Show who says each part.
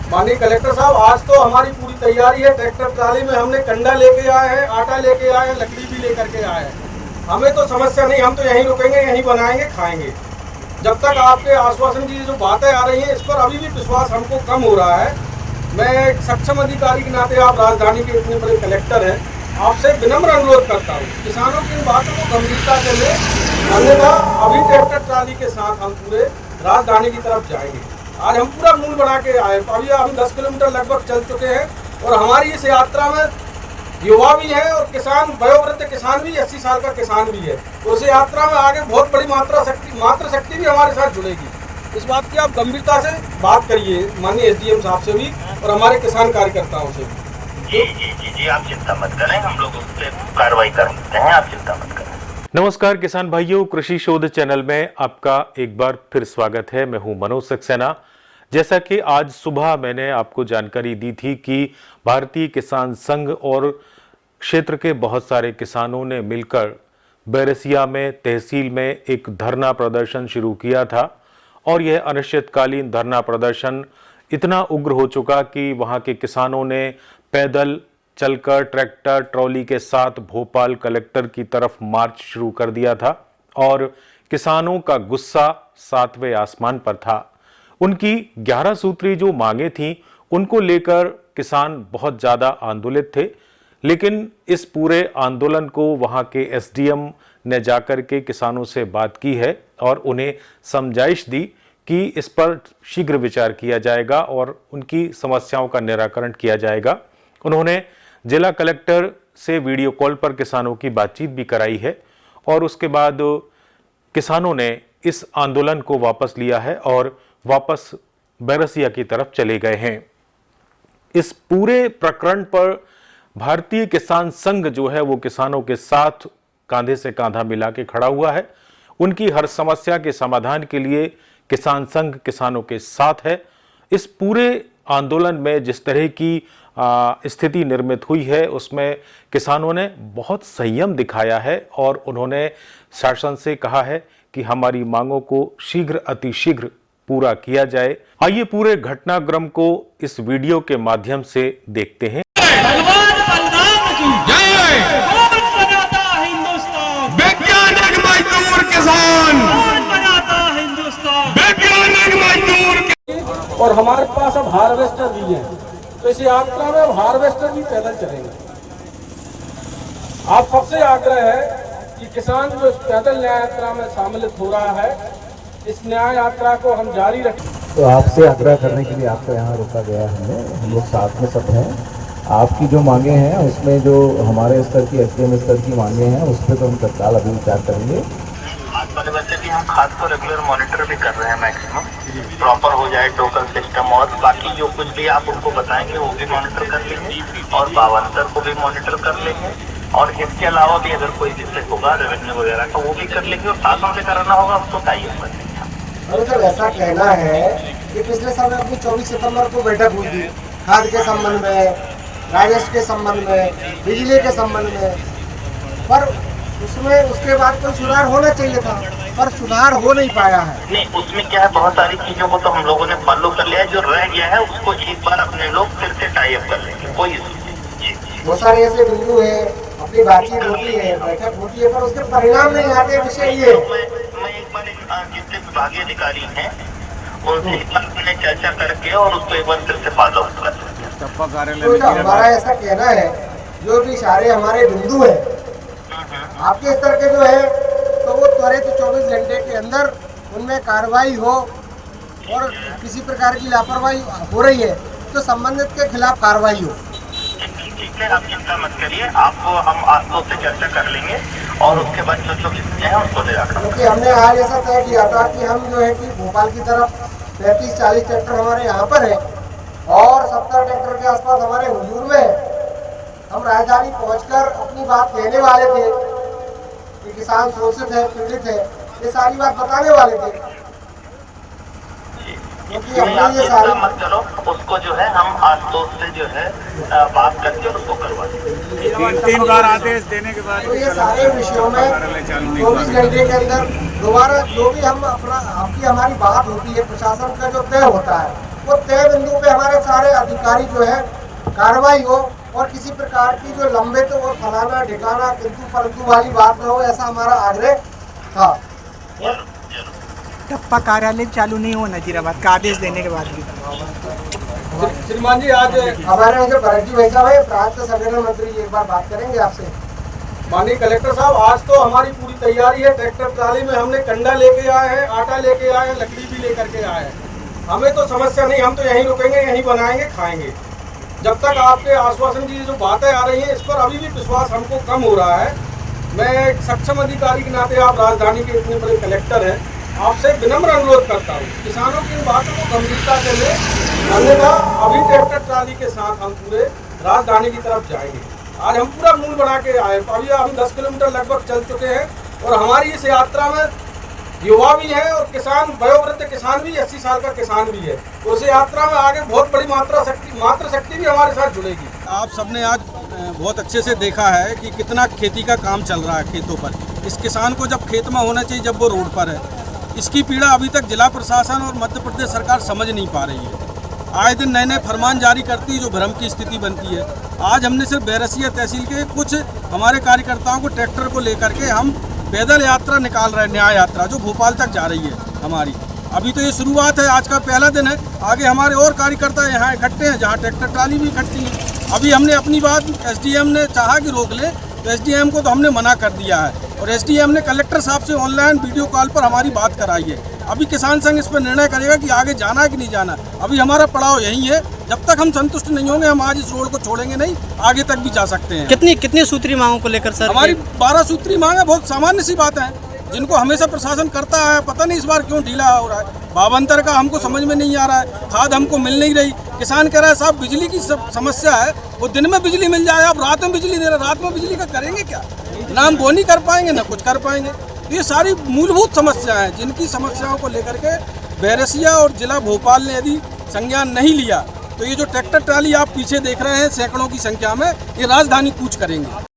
Speaker 1: माननीय कलेक्टर साहब, आज तो हमारी पूरी तैयारी है। ट्रैक्टर ट्राली में हमने कंडा लेके आए हैं, आटा लेके आए हैं, लकड़ी भी लेकर के आए हैं। हमें तो समस्या नहीं, हम तो यहीं रुकेंगे, यहीं बनाएंगे, खाएंगे। जब तक आपके आश्वासन की जो बातें आ रही हैं, इस पर अभी भी विश्वास हमको कम हो रहा है। मैं एक सक्षम अधिकारी के नाते, आप राजधानी के इतने बड़े कलेक्टर हैं, आपसे विनम्र अनुरोध करता हूँ, किसानों की इन बातों को गंभीरता से लें, अन्यथा अभी ट्रैक्टर ट्राली के साथ हम पूरे राजधानी की तरफ जाएंगे। आज हम पूरा मूल बना के आए, अभी हम 10 किलोमीटर लगभग चल चुके हैं और हमारी इस यात्रा में युवा भी हैं और किसान, वयोवृद्ध किसान भी, 80 साल का किसान भी है। तो उस यात्रा में आगे बहुत बड़ी मात्र शक्ति भी हमारे साथ जुड़ेगी। इस बात की आप गंभीरता से बात करिए माननीय SDM साहब से भी और हमारे किसान कार्यकर्ताओं से भी।
Speaker 2: जी, आप चिंता मत करें, हम लोग उस पर कार्रवाई करते हैं, आप चिंता मत करें।
Speaker 3: नमस्कार किसान भाइयों, कृषि शोध चैनल में आपका एक बार फिर स्वागत है। मैं हूं मनोज सक्सेना। जैसा कि आज सुबह मैंने आपको जानकारी दी थी कि भारतीय किसान संघ और क्षेत्र के बहुत सारे किसानों ने मिलकर बैरसिया में तहसील में एक धरना प्रदर्शन शुरू किया था और यह अनिश्चितकालीन धरना प्रदर्शन इतना उग्र हो चुका कि वहां के किसानों ने पैदल चलकर ट्रैक्टर ट्रॉली के साथ भोपाल कलेक्टर की तरफ मार्च शुरू कर दिया था और किसानों का गुस्सा 7वें आसमान पर था। उनकी 11 सूत्री जो मांगे थीं उनको लेकर किसान बहुत ज़्यादा आंदोलित थे, लेकिन इस पूरे आंदोलन को वहां के SDM ने जाकर के किसानों से बात की है और उन्हें समझाइश दी कि इस पर शीघ्र विचार किया जाएगा और उनकी समस्याओं का निराकरण किया जाएगा। उन्होंने जिला कलेक्टर से वीडियो कॉल पर किसानों की बातचीत भी कराई है और उसके बाद किसानों ने इस आंदोलन को वापस लिया है और वापस बैरसिया की तरफ चले गए हैं। इस पूरे प्रकरण पर भारतीय किसान संघ जो है वो किसानों के साथ कांधे से कांधा मिला के खड़ा हुआ है। उनकी हर समस्या के समाधान के लिए किसान संघ किसानों के साथ है। इस पूरे आंदोलन में जिस तरह की स्थिति निर्मित हुई है उसमें किसानों ने बहुत संयम दिखाया है और उन्होंने शासन से कहा है कि हमारी मांगों को शीघ्र अतिशीघ्र पूरा किया जाए। आइए पूरे घटनाक्रम को इस वीडियो के माध्यम से देखते हैं।
Speaker 4: वैज्ञानिक मजदूर किसान, वैज्ञानिक मजदूर।
Speaker 1: और हमारे पास अब हार्वेस्टर भी है, तो इस यात्रा में अब हार्वेस्टर भी पैदल चलेंगे। आप सबसे आग्रह है कि किसान जो इस पैदल न्याय यात्रा में सम्मिलित हो रहा है, इस न्याय यात्रा को हम जारी रखें।
Speaker 5: तो आपसे आग्रह करने के लिए आपको यहाँ रोका गया है। हम लोग साथ में सब हैं। आपकी जो मांगे हैं उसमें जो हमारे स्तर की SDM स्तर की मांगे हैं उस पर तो हम तत्काल अभी विचार करेंगे।
Speaker 2: आज वाले वैसे भी हम खाद को रेगुलर मॉनिटर भी कर रहे हैं, मैक्सिमम प्रॉपर हो जाए टोकन सिस्टम, और बाकी जो कुछ भी आप उनको बताएंगे वो भी मॉनिटर कर लेंगे और बावंतर को भी मॉनिटर कर लेंगे। और इसके अलावा भी अगर कोई दिक्कत होगा रेवेन्यू वगैरह का वो भी कर लेंगे और साथ में कराना होगा उसको टाइम कर लेंगे।
Speaker 6: सर ऐसा कहना है कि पिछले साल अपनी 24 सितंबर को बैठक हुई थी खाद के संबंध में, राजस्व के संबंध में, बिजली के संबंध में, पर उसमें उसके बाद कोई सुधार होना चाहिए था, पर सुधार हो नहीं पाया है।
Speaker 2: नहीं, उसमें क्या है, बहुत सारी चीजों को तो हम लोगों ने फॉलो कर लिया है, जो रह गया है उसको एक बार अपने लोग फिर से टाई अप कर लेंगे, कोई इशू नहीं।
Speaker 6: बहुत सारे ऐसे बिंदु है, अपनी बातचीत होती है, बैठक होती है, पर उसके परिणाम नहीं आते। विषय ये
Speaker 2: मैं एक बार जितने विभागीय अधिकारी हैं उनसे एक बार मैंने चर्चा करके और उसको एक बार फिर से फॉलो अप कर
Speaker 6: तो हमारा ऐसा कहना है, जो भी सारे हमारे बिंदु है आपके स्तर के जो है, तो वो त्वरित 24 घंटे के अंदर उनमें कार्रवाई हो और किसी प्रकार की लापरवाही हो रही है तो संबंधित के खिलाफ कार्रवाई हो।
Speaker 2: ठीक है, आप चिंता मत करिए, आपको हम आपको से चर्चा कर लेंगे और उसके बाद जो जो कितने हैं उसको ले जाकर,
Speaker 6: क्योंकि हमने आज ऐसा तय किया था कि हम जो है कि भोपाल की तरफ 35-40 ट्रैक्टर हमारे यहाँ पर है और 70 ट्रैक्टर के आसपास हमारे हुजूर में है। हम राजधानी पहुंचकर अपनी बात कहने वाले थे कि किसान शोषित है, पीड़ित है, ये सारी बात बताने वाले थे, क्योंकि हमने ये सारी
Speaker 2: मत करो, उसको जो है हम आशुतोष से जो है बात करके उसको करवा देंगे।
Speaker 4: 3 बार आदेश देने के बाद
Speaker 6: तो ये सारे विषयों में 24 घंटे के अंदर दोबारा जो भी हम अपना आपकी हमारी बात होती है, प्रशासन का जो तय होता है, वो तय बिंदु पे हमारे सारे अधिकारी जो है कार्रवाई हो और किसी प्रकार की जो लंबित और फलाना ढिकाना किंतु परंतु वाली बात न हो, ऐसा हमारा आग्रह था।
Speaker 7: टप्पा कार्यालय चालू नहीं हो नजीराबाद का आदेश देने के बाद भी।
Speaker 1: श्रीमान जी, आज
Speaker 6: हमारे जो बनर्जी भाई साहब है प्रांत संगठन मंत्री जी एक बार बात करेंगे आपसे।
Speaker 1: माननीय कलेक्टर साहब, आज तो हमारी पूरी तैयारी है। ट्रैक्टर ट्राली में हमने कंडा लेके आए हैं, आटा लेके आए हैं, लकड़ी भी लेकर के आए हैं। हमें तो समस्या नहीं, हम तो यहीं रुकेंगे, यहीं बनाएंगे, खाएंगे। जब तक आपके आश्वासन की जो बातें आ रही हैं, इस पर अभी भी विश्वास हमको कम हो रहा है। मैं एक सक्षम अधिकारी के नाते, आप राजधानी के इतने बड़े कलेक्टर हैं, आपसे विनम्र अनुरोध करता हूँ, किसानों की इन बातों को गंभीरता से लें, अन्यथा अभी ट्रैक्टर ट्राली के साथ हम पूरे राजधानी की तरफ जाएंगे। आज हम पूरा मूल बना के आए, अभी हम 10 किलोमीटर लगभग चल चुके हैं और हमारी इस यात्रा में युवा भी हैं और किसान, वयोवृद्ध किसान भी, 80 साल का किसान भी है। तो उस यात्रा में आगे बहुत बड़ी मात्र शक्ति भी हमारे साथ जुड़ेगी। आप सबने आज बहुत अच्छे से देखा है कि कितना खेती का काम चल रहा है खेतों पर। इस किसान को जब खेत में होना चाहिए, जब वो रोड पर है, इसकी पीड़ा अभी तक जिला प्रशासन और मध्य प्रदेश सरकार समझ नहीं पा रही है। आए दिन नए नए फरमान जारी करती है, जो भ्रम की स्थिति बनती है। आज हमने सिर्फ बैरसिया तहसील के कुछ हमारे कार्यकर्ताओं को ट्रैक्टर को लेकर के हम पैदल यात्रा निकाल रहे हैं, न्याय यात्रा, जो भोपाल तक जा रही है हमारी। अभी तो ये शुरुआत है, आज का पहला दिन है। आगे हमारे और कार्यकर्ता यहाँ इकट्ठे हैं, जहाँ ट्रैक्टर ट्राली भी इकट्ठी है। अभी हमने अपनी बात एसडीएम ने चाहा कि रोक ले, तो एसडीएम को तो हमने मना कर दिया है और एसडीएम ने कलेक्टर साहब से ऑनलाइन वीडियो कॉल पर हमारी बात कराई है। अभी किसान संघ इस पर निर्णय करेगा कि आगे जाना है कि नहीं जाना। अभी हमारा पड़ाव यही है, जब तक हम संतुष्ट नहीं होंगे, हम आज इस रोड को छोड़ेंगे नहीं, आगे तक भी जा सकते हैं।
Speaker 7: कितनी सूत्री मांगों को लेकर सर?
Speaker 1: हमारी 12 सूत्री मांग है, बहुत सामान्य सी बात है, जिनको हमेशा प्रशासन करता है। पता नहीं इस बार क्यों ढीला हो रहा है। भावांतर का हमको समझ में नहीं आ रहा है, खाद हमको मिल नहीं रही। किसान कह रहा है साहब बिजली की समस्या है, वो दिन में बिजली मिल जाए, अब रात में बिजली दे रहे, रात में बिजली का करेंगे क्या? ना हम बोनी कर पाएंगे, ना कुछ कर पाएंगे। ये सारी मूलभूत समस्याएं हैं, जिनकी समस्याओं को लेकर के बैरसिया और जिला भोपाल ने यदि संज्ञान नहीं लिया, तो ये जो ट्रैक्टर ट्राली आप पीछे देख रहे हैं सैकड़ों की संख्या में, ये राजधानी कूच करेंगे।